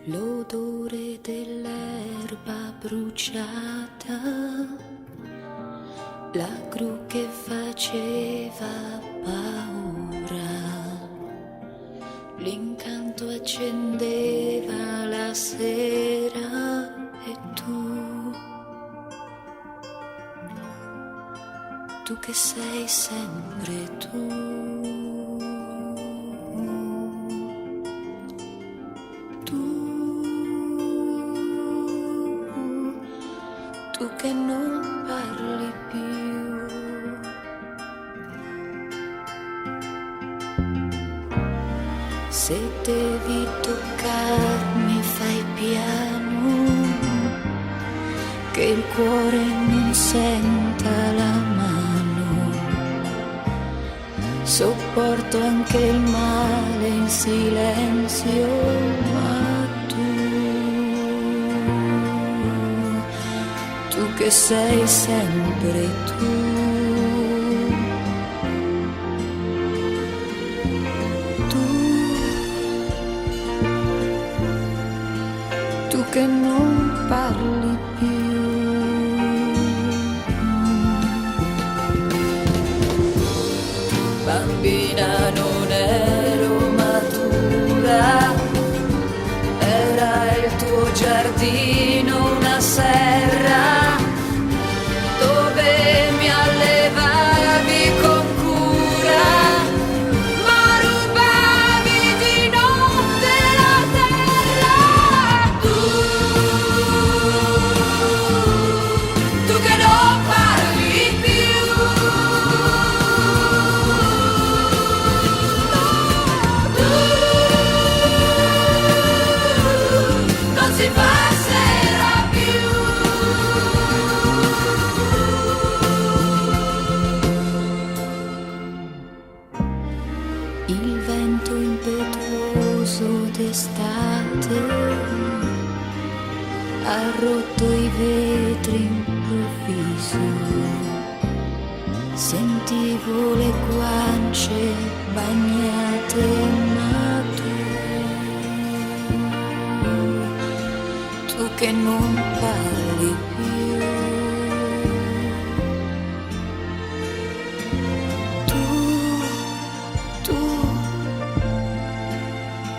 l'odore dell'erba bruciata, la gru che faceva paura, l'incanto accendeva la sera e tu che sei sempre tu che non parli più. Se devi toccarmi fai piano, che il cuore non senta la mano. Sopporto anche il male in silenzio, ma tu che sei sempre tu che non parli più. Bambina, non ero matura, era il tuo giardino una serra dove mi allevavi con cura, ma rubavi di notte la terra. Tu che non parli più, non si passerà più. Il vento impetuoso d'estate ha rotto i vetri improvviso. Sentivo le guance bagnate, ma tu che non parli più,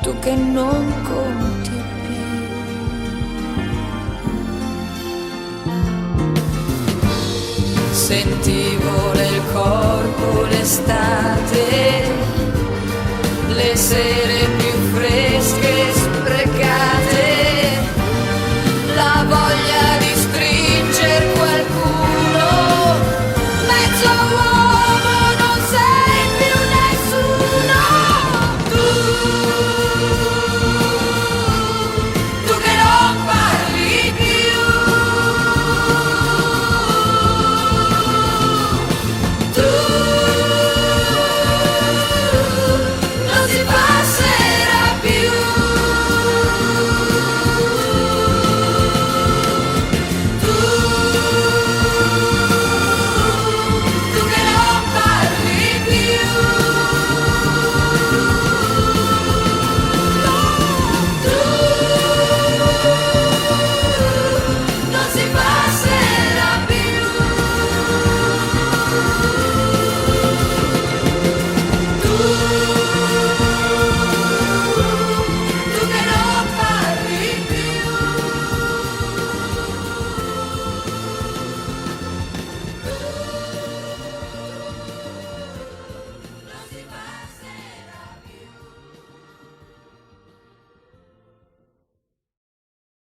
tu che non conti più. Sentivo nel corpo l'estate